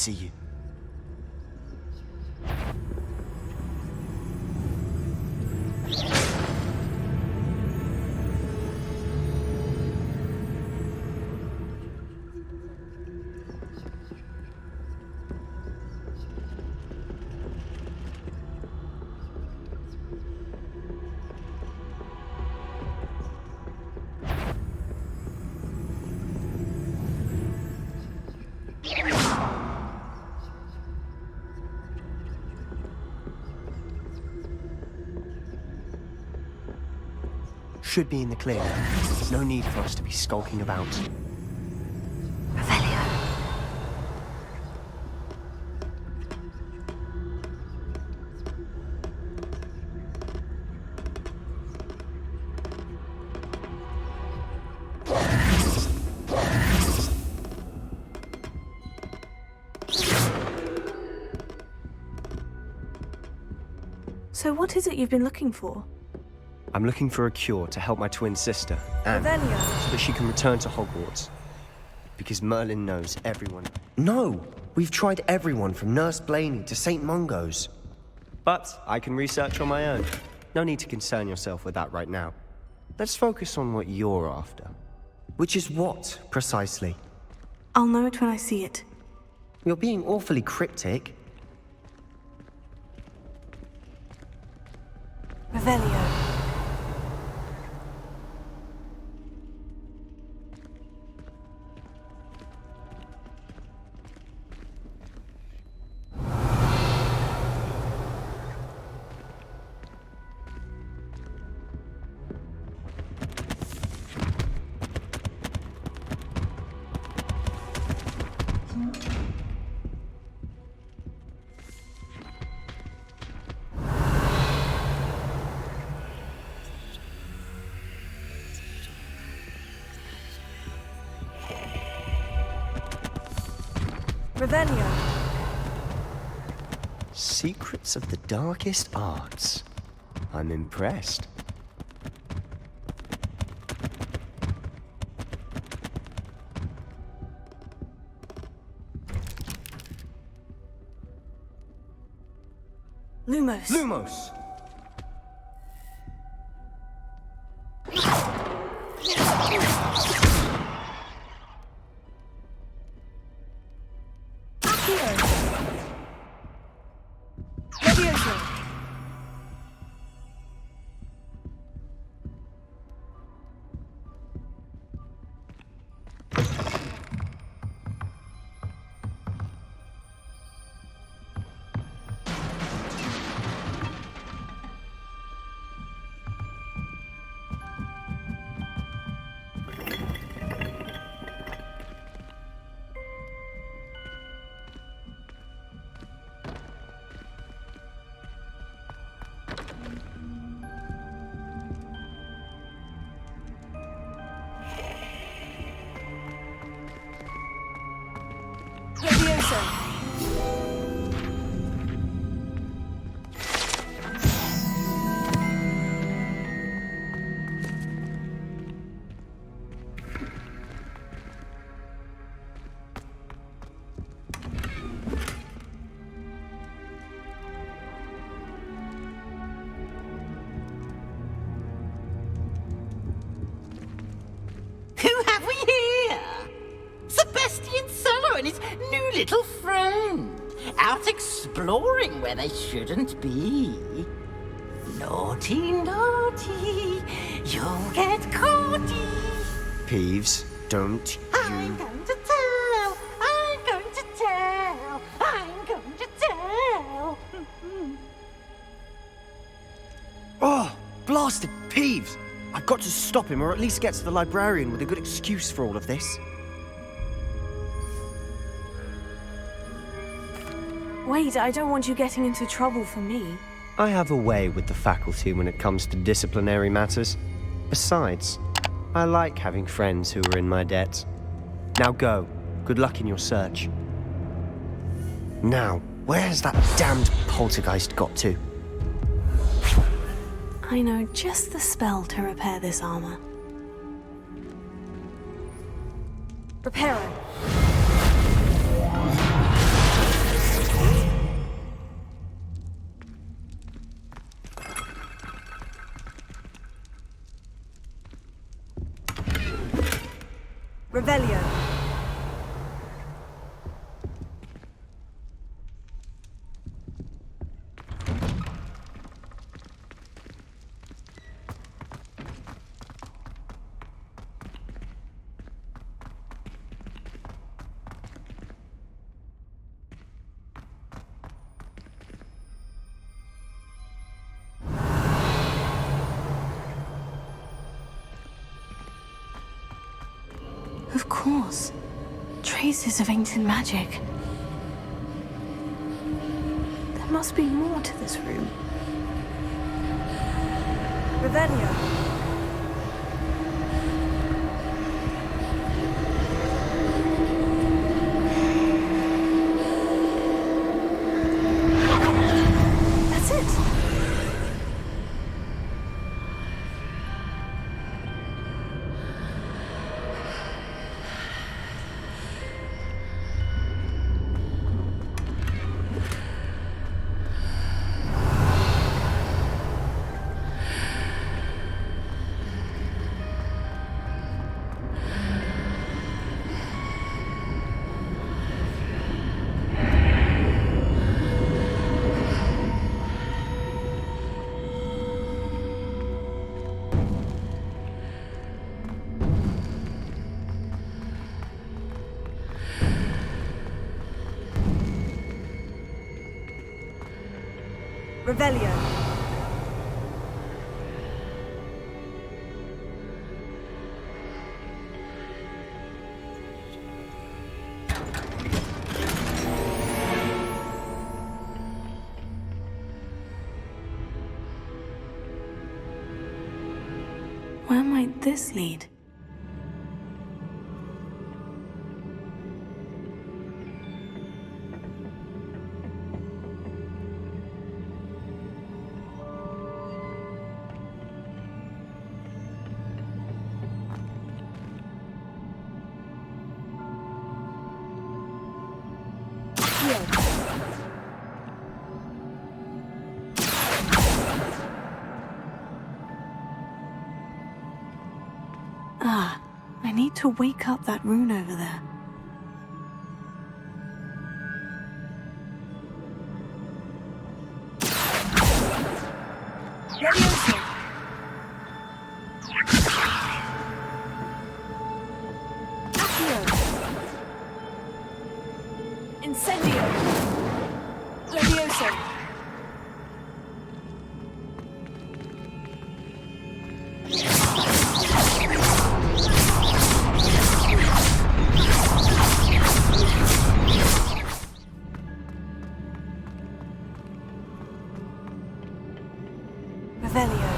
see you. Should be in the clear. No need for us to be skulking about. Revelio. So what is it you've been looking for? I'm looking for a cure to help my twin sister, Anne, Revelio. so that she can return to Hogwarts. Because Merlin knows everyone. No! We've tried everyone from Nurse Blaney to St. Mungo's. But I can research on my own. No need to concern yourself with that right now. Let's focus on what you're after. Which is what, precisely? I'll know it when I see it. You're being awfully cryptic. Revelio. Revelio. Secrets of the darkest arts. I'm impressed. Lumos. Lumos! Little friend, out exploring where they shouldn't be. Naughty, naughty, you'll get caughty. Peeves, don't you... I'm going to tell, I'm going to tell, I'm going to tell. Oh, blasted Peeves! I've got to stop him, or at least get to the librarian with a good excuse for all of this. Wait, I don't want you getting into trouble for me. I have a way with the faculty when it comes to disciplinary matters. Besides, I like having friends who are in my debt. Now go. Good luck in your search. Now, where's that damned poltergeist got to? I know just the spell to repair this armor. Repair it. Revelio. Of course. Traces of ancient magic. There must be more to this room. Revelio. That's it. Revelio. Where might this lead? Ah, I need to wake up that rune over there. Leviosa. Accio. Incendio. Leviosa. Revelio.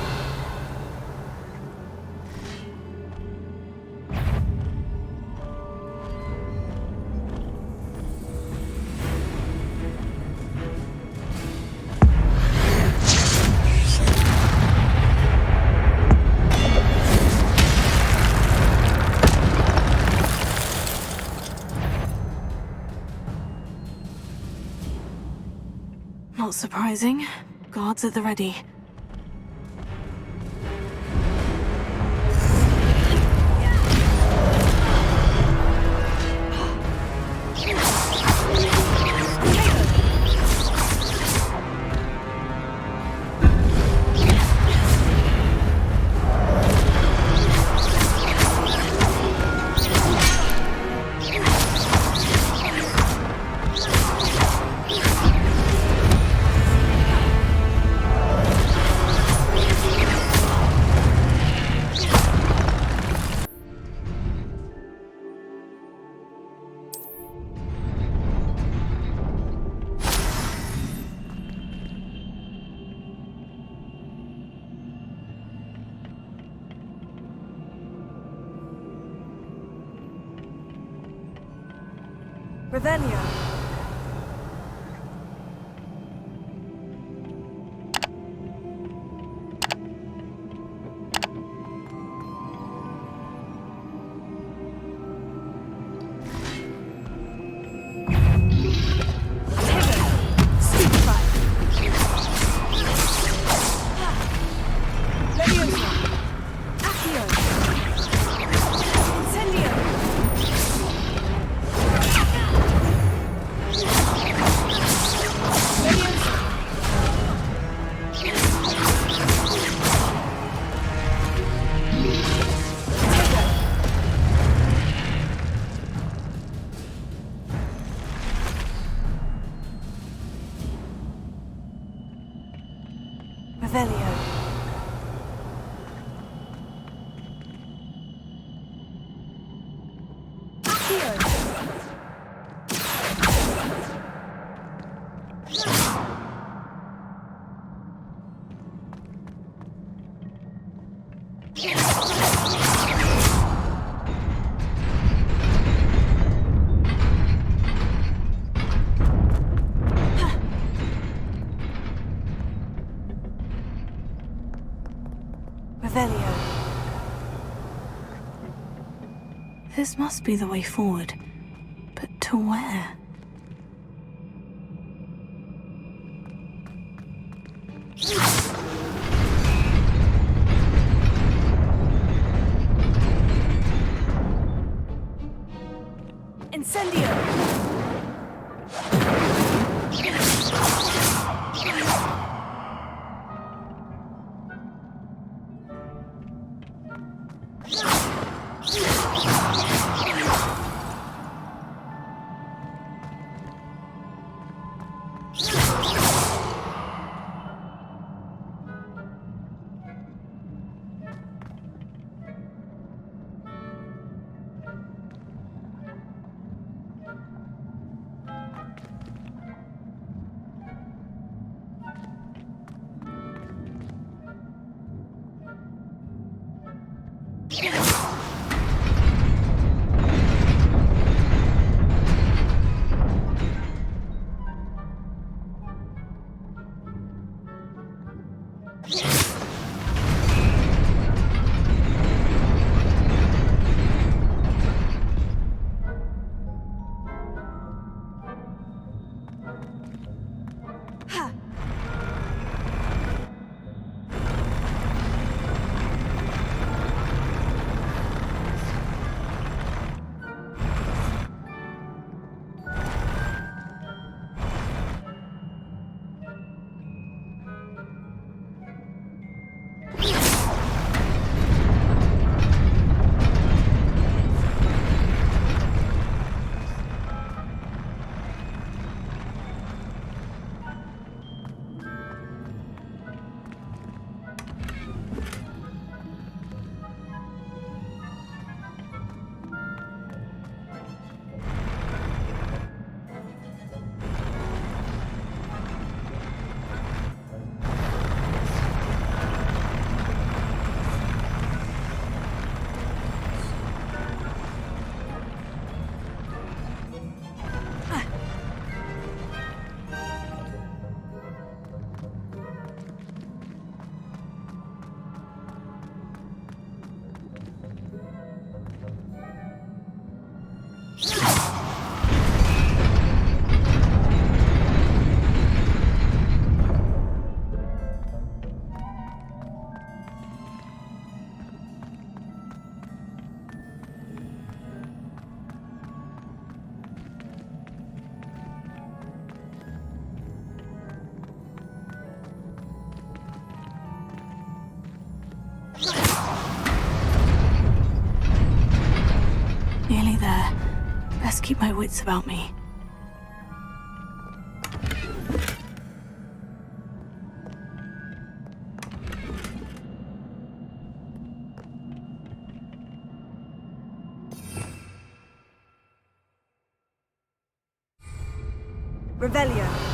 Not surprising. Guards at the ready. Revelio. Leviosa. Accio. Incendio. Revelio. Revelio. This must be the way forward. But to where? Incendio! Nearly there. Best keep my wits about me. Revelio.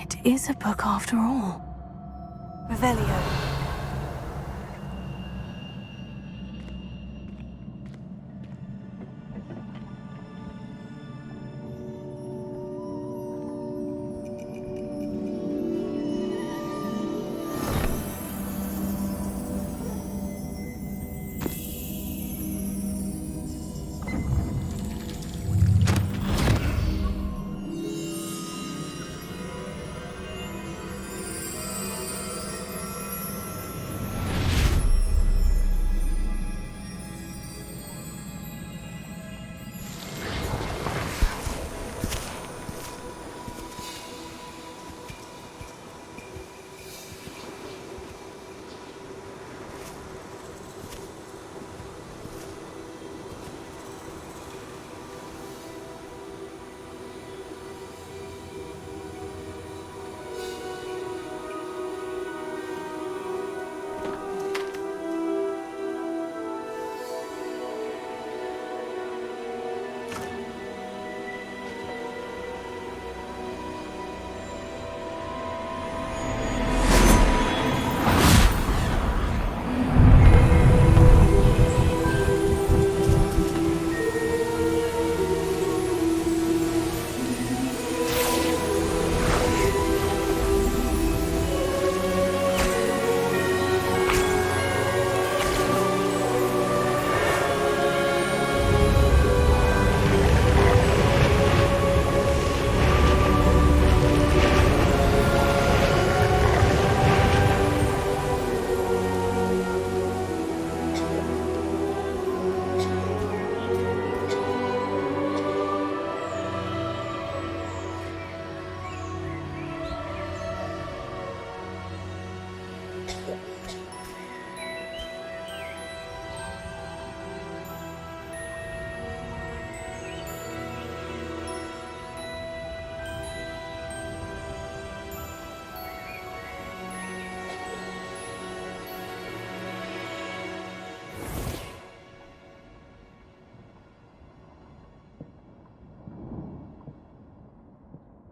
It is a book after all. Revelio.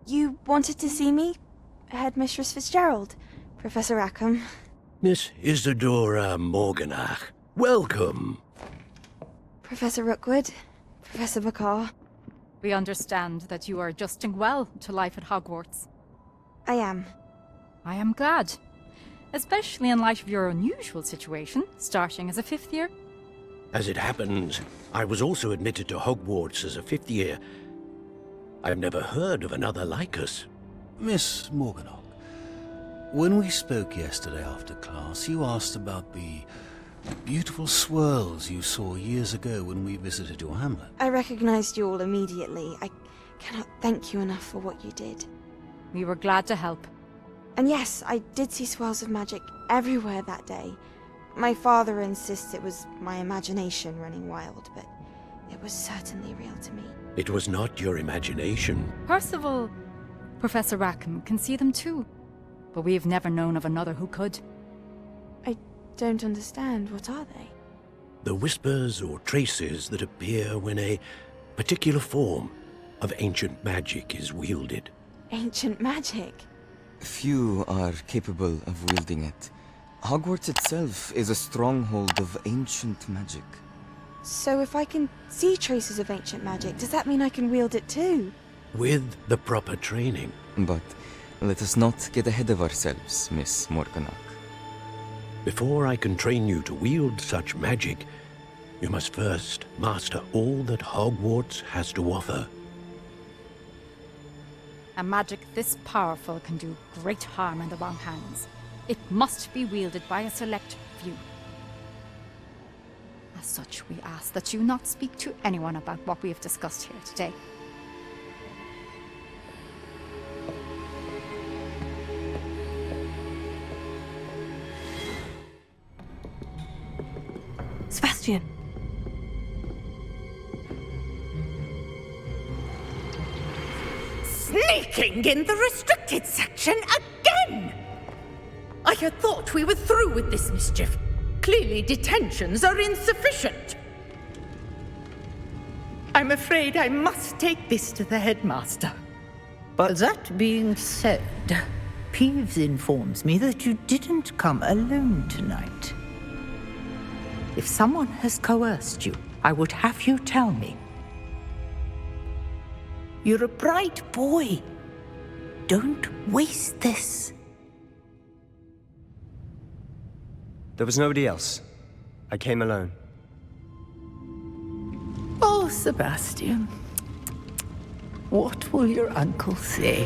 You wanted to see me? Headmistress Fitzgerald, Professor Rackham. Miss Isadora Morganach, welcome. Professor Rookwood, Professor Bakar. We understand that you are adjusting well to life at Hogwarts. I am. I am glad. Especially in light of your unusual situation, starting as a 5th year. As it happens, I was also admitted to Hogwarts as a 5th year. I've never heard of another like us. Miss Morganach, when we spoke yesterday after class, you asked about the beautiful swirls you saw years ago when we visited your hamlet. I recognized you all immediately. I cannot thank you enough for what you did. We were glad to help. And yes, I did see swirls of magic everywhere that day. My father insists it was my imagination running wild, but it was certainly real to me. It was not your imagination. Percival, Professor Rackham can see them too. But we have never known of another who could. I don't understand. What are they? The whispers or traces that appear when a particular form of ancient magic is wielded. Ancient magic? Few are capable of wielding it. Hogwarts itself is a stronghold of ancient magic. So if I can see traces of ancient magic, does that mean I can wield it too? With the proper training. But let us not get ahead of ourselves, Miss Morganach. Before I can train you to wield such magic, you must first master all that Hogwarts has to offer. A magic this powerful can do great harm in the wrong hands. It must be wielded by a select few. As such, we ask that you not speak to anyone about what we have discussed here today. Sebastian. Sneaking in the restricted section again! I had thought we were through with this mischief. Clearly detentions are insufficient. I'm afraid I must take this to the headmaster. But That being said, Peeves informs me that you didn't come alone tonight. If someone has coerced you, I would have you tell me. You're a bright boy. Don't waste this. there was nobody else. I came alone. Oh, Sebastian. What will your uncle say?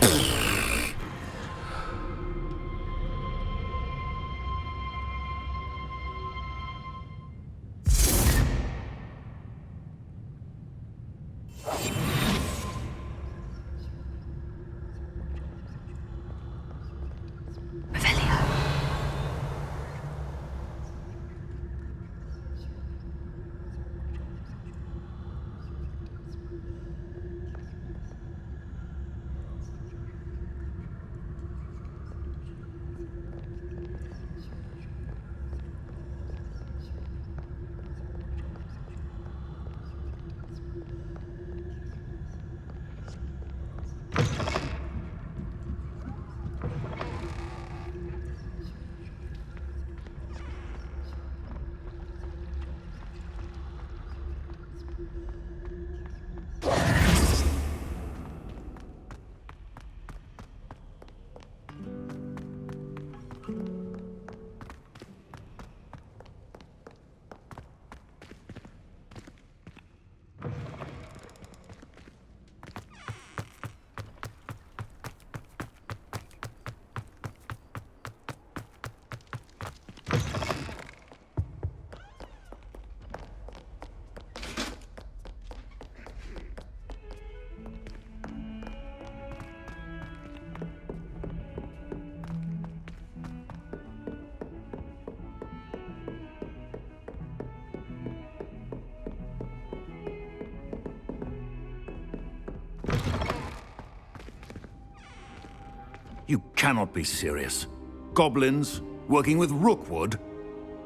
You cannot be serious. Goblins working with Rookwood?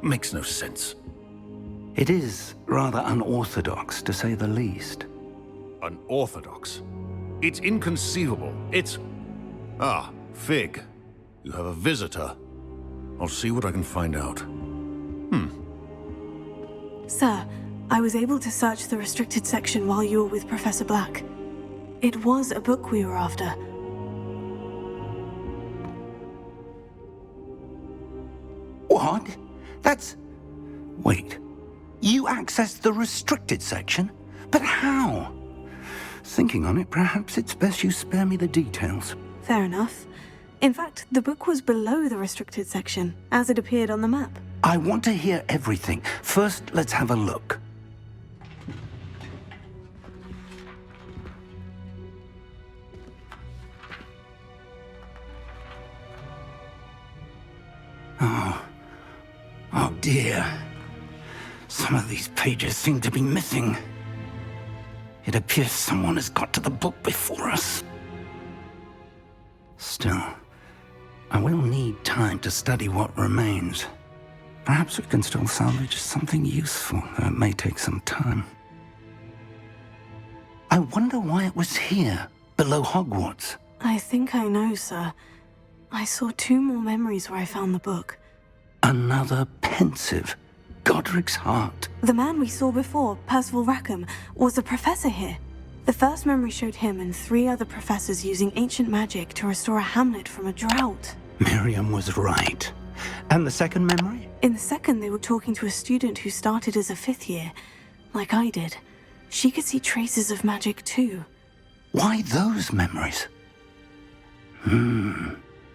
Makes no sense. It is rather unorthodox, to say the least. Unorthodox? It's inconceivable. It's... Ah, Fig. You have a visitor. I'll see what I can find out. Sir, I was able to search the restricted section while you were with Professor Black. It was a book we were after. What? That's... Wait. You accessed the restricted section? But how? Thinking on it, perhaps it's best you spare me the details. Fair enough. In fact, the book was below the restricted section, as it appeared on the map. I want to hear everything. First, let's have a look. Oh dear. Some of these pages seem to be missing. It appears someone has got to the book before us. Still, I will need time to study what remains. Perhaps we can still salvage something useful, though it may take some time. I wonder why it was here, below Hogwarts. I think I know, sir. I saw 2 more memories where I found the book. Another pensive. Godric's heart. The man we saw before, Percival Rackham, was a professor here. The first memory showed him and 3 other professors using ancient magic to restore a hamlet from a drought. Miriam was right. And the second memory? In the second, they were talking to a student who started as a 5th year, like I did. She could see traces of magic too. Why those memories?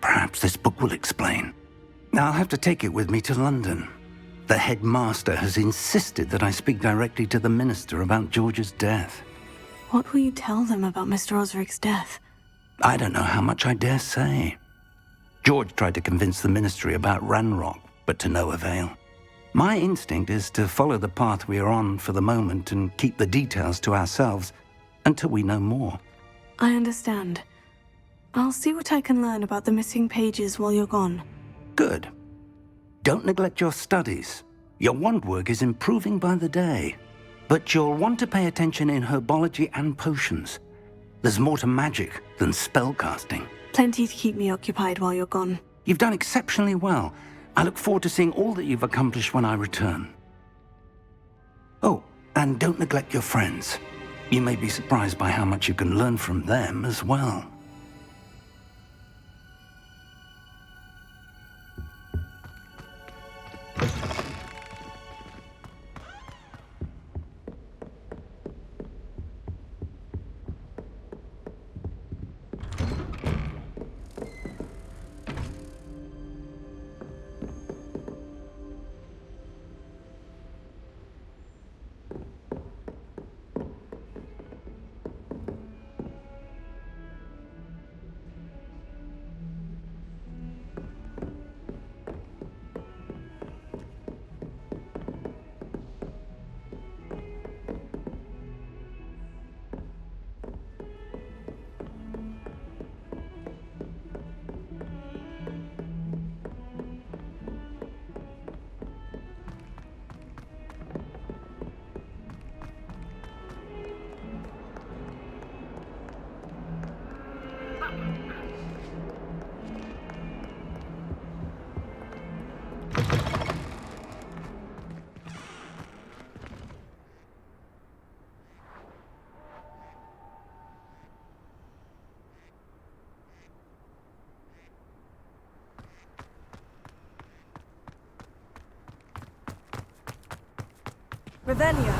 Perhaps this book will explain. I'll have to take it with me to London. The headmaster has insisted that I speak directly to the minister about George's death. What will you tell them about Mr. Osric's death? I don't know how much I dare say. George tried to convince the ministry about Ranrock, but to no avail. My instinct is to follow the path we are on for the moment and keep the details to ourselves until we know more. I understand. I'll see what I can learn about the missing pages while you're gone. Good. Don't neglect your studies. Your wand work is improving by the day. But you'll want to pay attention in herbology and potions. There's more to magic than spellcasting. Plenty to keep me occupied while you're gone. You've done exceptionally well. I look forward to seeing all that you've accomplished when I return. Oh, and don't neglect your friends. You may be surprised by how much you can learn from them as well. Revelio.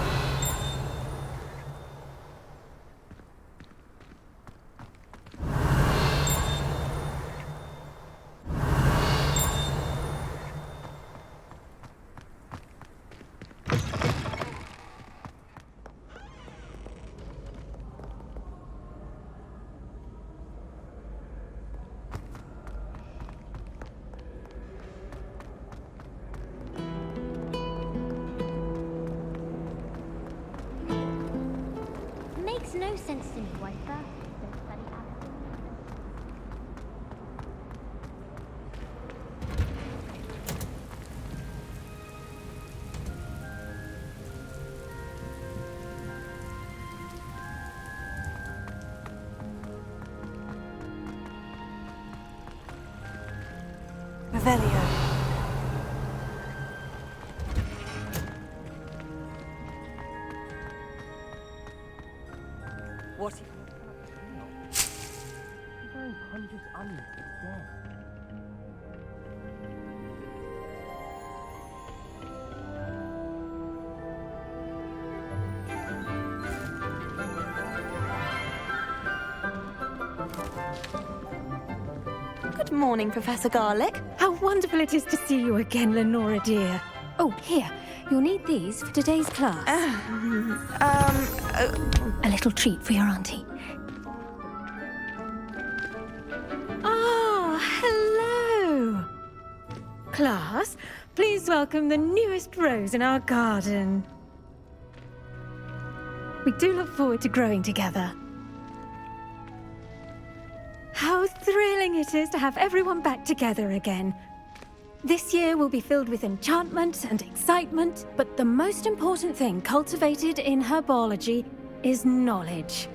Makes no sense to me why first don't study Revelio. What? Good morning, Professor Garlic. How wonderful it is to see you again, Lenora dear. Oh, here. You'll need these for today's class. A little treat for your auntie. Ah, hello. Class, please welcome the newest rose in our garden. We do look forward to growing together. How thrilling it is to have everyone back together again. This year will be filled with enchantment and excitement, but the most important thing cultivated in herbology is knowledge.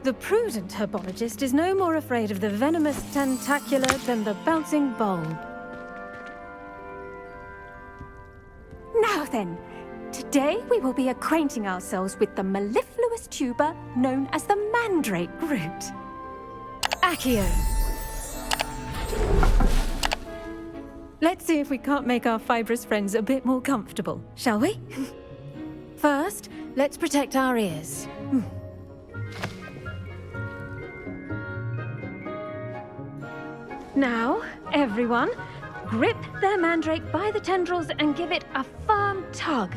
The prudent herbologist is no more afraid of the venomous tentacula than the bouncing bulb. Now then, today we will be acquainting ourselves with the mellifluous tuber known as the mandrake root. Accio. Let's see if we can't make our fibrous friends a bit more comfortable, shall we? First, let's protect our ears. Now, everyone, grip their mandrake by the tendrils and give it a firm tug.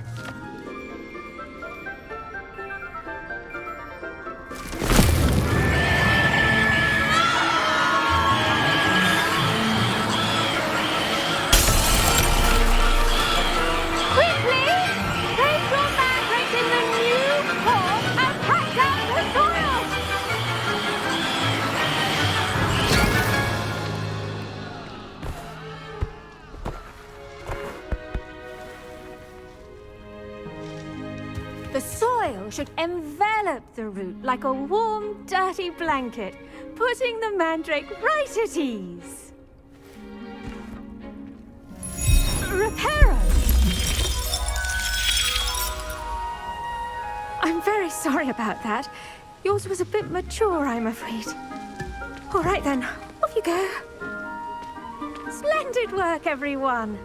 soil should envelop the root like a warm, dirty blanket, putting the mandrake right at ease. Reparo! I'm very sorry about that. Yours was a bit mature, I'm afraid. All right then, off you go. Splendid work, everyone!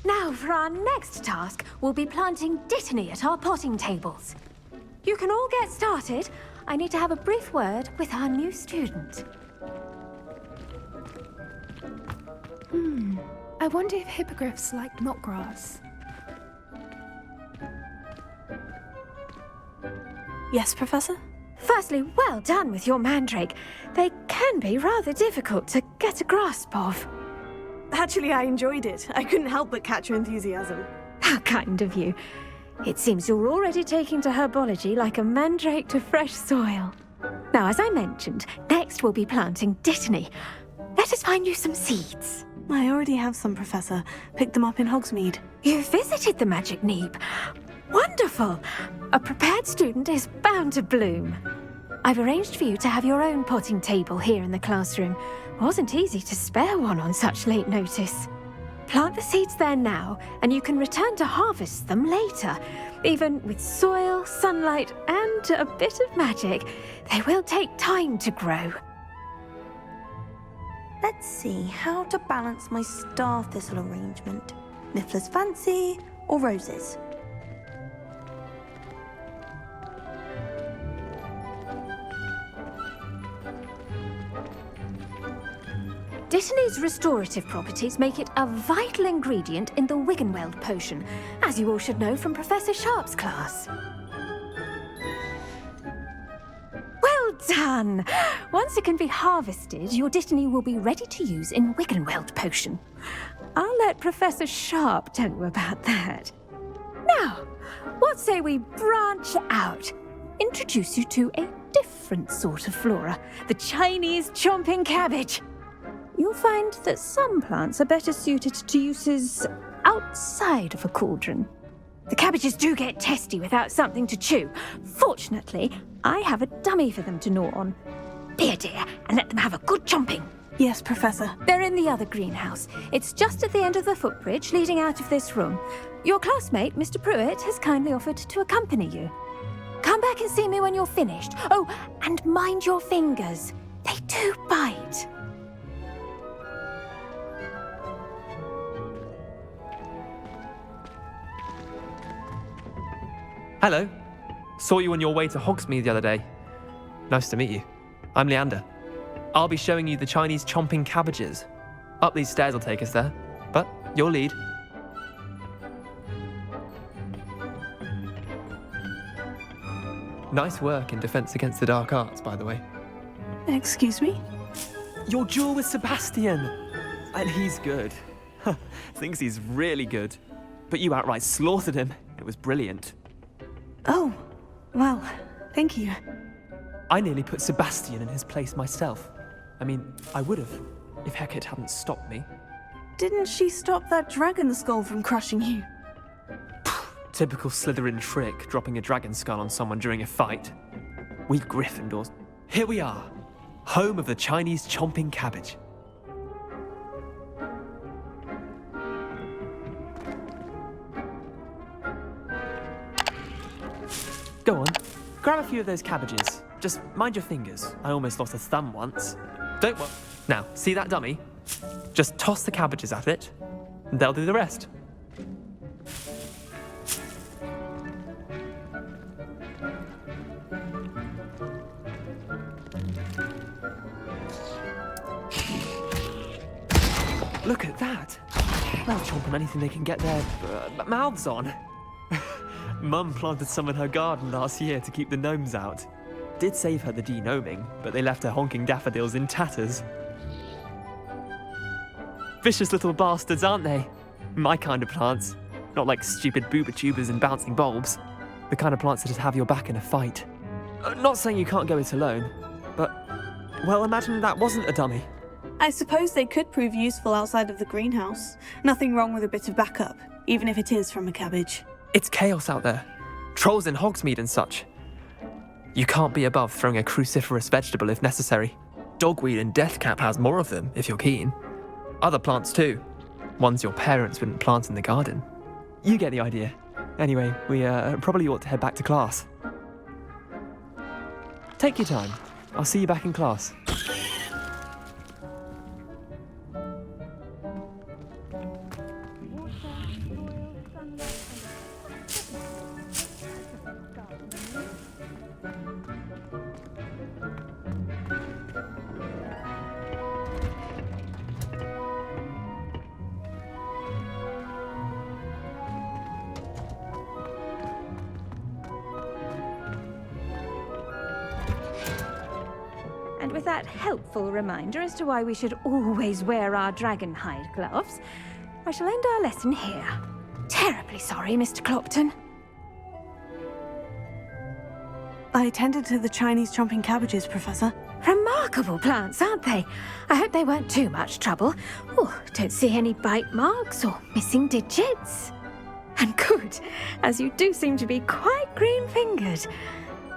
Now, for our next task, we'll be planting Dittany at our potting tables. You can all get started. I need to have a brief word with our new student. I wonder if hippogriffs like knotgrass. Yes, Professor? Firstly, well done with your mandrake. They can be rather difficult to get a grasp of. Actually, I enjoyed it. I couldn't help but catch your enthusiasm. How kind of you. It seems you're already taking to herbology like a mandrake to fresh soil. Now, as I mentioned, next we'll be planting Dittany. Let us find you some seeds. I already have some, Professor. Picked them up in Hogsmeade. You visited the Magic Neep. Wonderful! A prepared student is bound to bloom. I've arranged for you to have your own potting table here in the classroom. Wasn't easy to spare one on such late notice. Plant the seeds there now, and you can return to harvest them later. Even with soil, sunlight, and a bit of magic, they will take time to grow. Let's see how to balance my star thistle arrangement. Niffler's fancy or roses? Dittany's restorative properties make it a vital ingredient in the Wiggenweld potion, as you all should know from Professor Sharp's class. Well done! Once it can be harvested, your Dittany will be ready to use in Wiggenweld potion. I'll let Professor Sharp tell you about that. Now, what say we branch out? Introduce you to a different sort of flora, the Chinese chomping cabbage. You'll find that some plants are better suited to uses outside of a cauldron. The cabbages do get testy without something to chew. Fortunately, I have a dummy for them to gnaw on. Be a dear and let them have a good chomping. Yes, Professor. They're in the other greenhouse. It's just at the end of the footbridge leading out of this room. Your classmate, Mr. Pruitt, has kindly offered to accompany you. Come back and see me when you're finished. Oh, and mind your fingers. They do bite. Hello. Saw you on your way to Hogsmeade the other day. Nice to meet you. I'm Leander. I'll be showing you the Chinese chomping cabbages. Up these stairs will take us there, but your lead. Nice work in Defense Against the Dark Arts, by the way. Excuse me? Your duel with Sebastian! And he's good. Thinks he's really good. But you outright slaughtered him. It was brilliant. Oh, well, thank you. I nearly put Sebastian in his place myself. I mean, I would have, if Hecate hadn't stopped me. Didn't she stop that dragon skull from crushing you? Typical Slytherin trick, dropping a dragon skull on someone during a fight. We Gryffindors. Here we are, home of the Chinese chomping cabbage. Go on, grab a few of those cabbages. Just mind your fingers. I almost lost a thumb once. Don't worry. Now, see that dummy? Just toss the cabbages at it, and they'll do the rest. Look at that. They'll chomp on anything they can get their mouths on. Mum planted some in her garden last year to keep the gnomes out. Did save her the de-gnoming, but they left her honking daffodils in tatters. Vicious little bastards, aren't they? My kind of plants. Not like stupid booba tubers and bouncing bulbs. The kind of plants that just have your back in a fight. Not saying you can't go it alone, but, well, imagine that wasn't a dummy. I suppose they could prove useful outside of the greenhouse. Nothing wrong with a bit of backup. even if it is from a cabbage. It's chaos out there. Trolls in Hogsmeade and such. You can't be above throwing a cruciferous vegetable if necessary. Dogweed and deathcap has more of them, if you're keen. Other plants too. Ones your parents wouldn't plant in the garden. You get the idea. Anyway, we probably ought to head back to class. Take your time. I'll see you back in class. And with that helpful reminder as to why we should always wear our dragon hide gloves, I shall end our lesson here. Terribly sorry, Mr. Clopton. I tended to the Chinese chomping cabbages, Professor. Remarkable plants, aren't they? I hope they weren't too much trouble. Oh, don't see any bite marks or missing digits. And good, as you do seem to be quite green-fingered.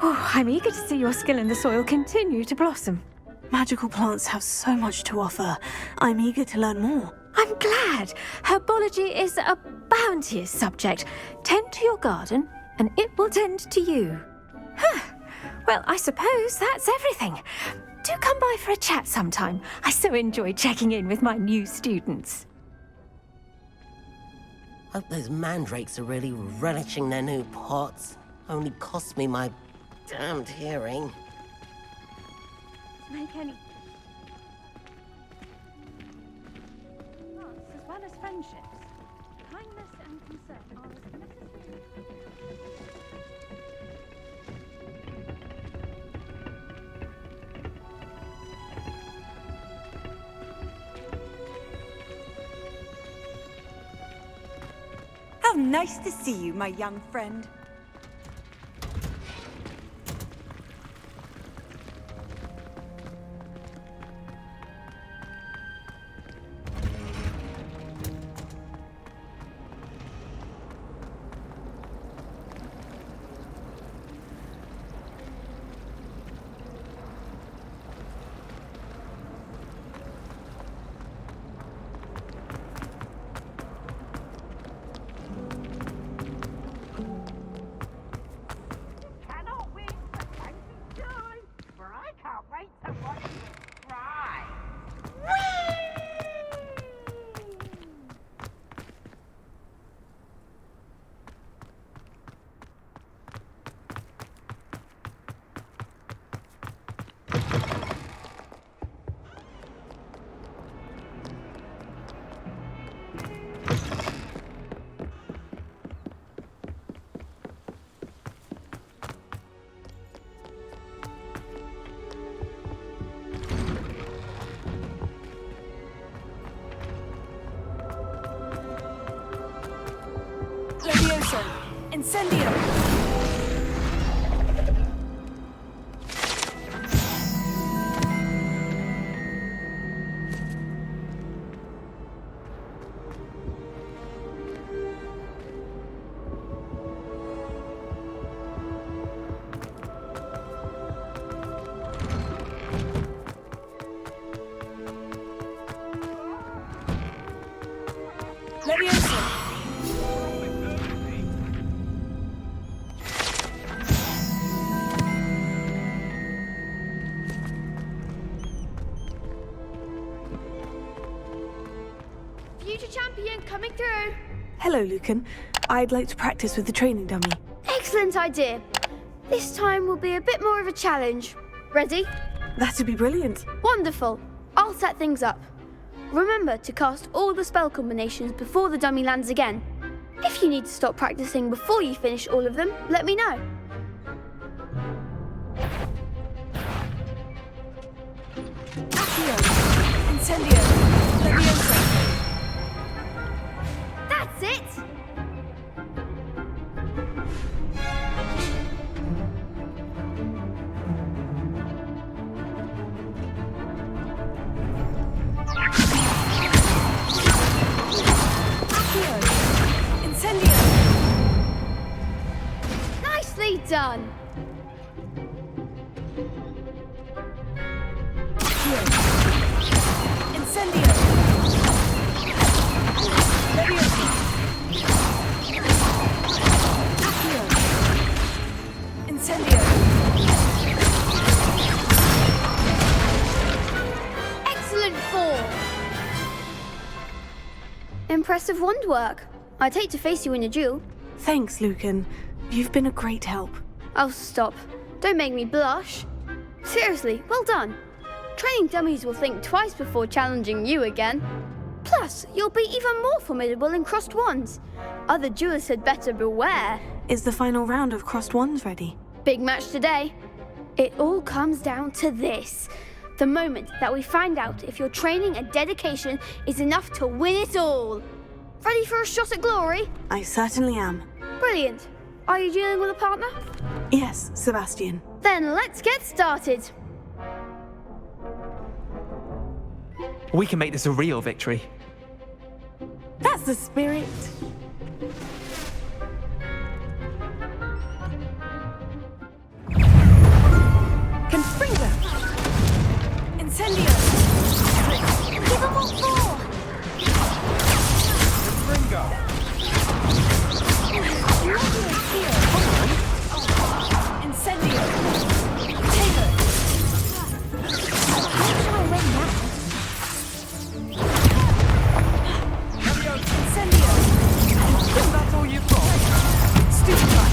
Oh, I'm eager to see your skill in the soil continue to blossom. Magical plants have so much to offer. I'm eager to learn more. I'm glad. Herbology is a bounteous subject. Tend to your garden, and it will tend to you. Well, I suppose that's everything. Do come by for a chat sometime. I so enjoy checking in with my new students. Hope those mandrakes are really relishing their new pots. Only cost me my damned hearing. Make any plants as well as friendships. Kindness and concern are as necessary. How nice to see you, my young friend. Incendio! Leviosa! Coming through. Hello, Lucan. I'd like to practice with the training dummy. Excellent idea. This time will be a bit more of a challenge. Ready? That'd be brilliant. Wonderful. I'll set things up. Remember to cast all the spell combinations before the dummy lands again. If you need to stop practicing before you finish all of them, let me know. Accio! Incendio! Leviosa! That's it! Accio! done. Incendio! Leviosa! Accio! Incendio! Excellent form! Impressive wand work. I'd hate to face you in a duel. Thanks, Lucan. You've been a great help. Oh, stop. Don't make me blush. Seriously, well done. Training dummies will think twice before challenging you again. Plus, you'll be even more formidable in crossed wands. Other duelists had better beware. Is the final round of crossed wands ready? Big match today. It all comes down to this. The moment that we find out if your training and dedication is enough to win it all. Ready for a shot at glory? I certainly am. Brilliant. Are you dealing with a partner? Yes, Sebastian. Then let's get started. We can make this a real victory. That's the spirit. Confringo! Incendio! Give them all four! Confringo! Incendio! Take it! How shall I win now? Incendio! That's all you've got? Stupefy!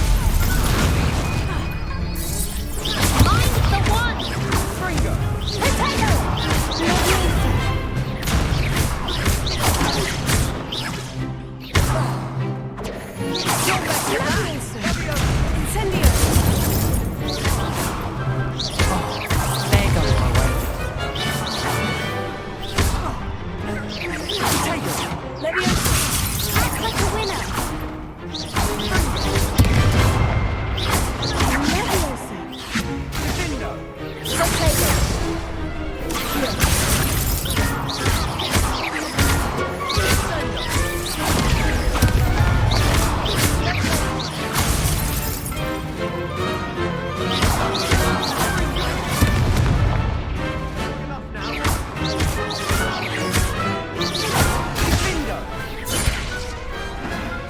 Mind the one! Fringo! Potato! Incendio! There goes my way. Potato! Leviosa! Act like a winner! Potato!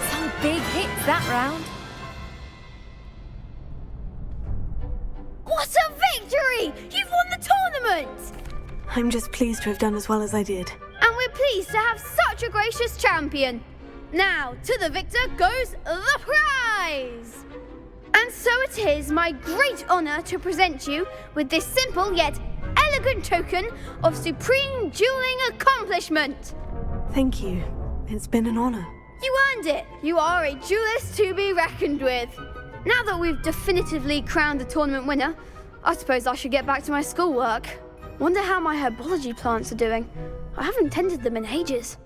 Some big hits that round. What a victory! You've won the tournament! I'm just pleased to have done as well as I did. And we're pleased to have such a gracious champion. Now, to the victor goes the prize! And so it is my great honor to present you with this simple yet elegant token of supreme dueling accomplishment. Thank you. It's been an honor. You earned it. You are a duelist to be reckoned with. Now that we've definitively crowned the tournament winner, I suppose I should get back to my schoolwork. Wonder how my herbology plants are doing. I haven't tended them in ages.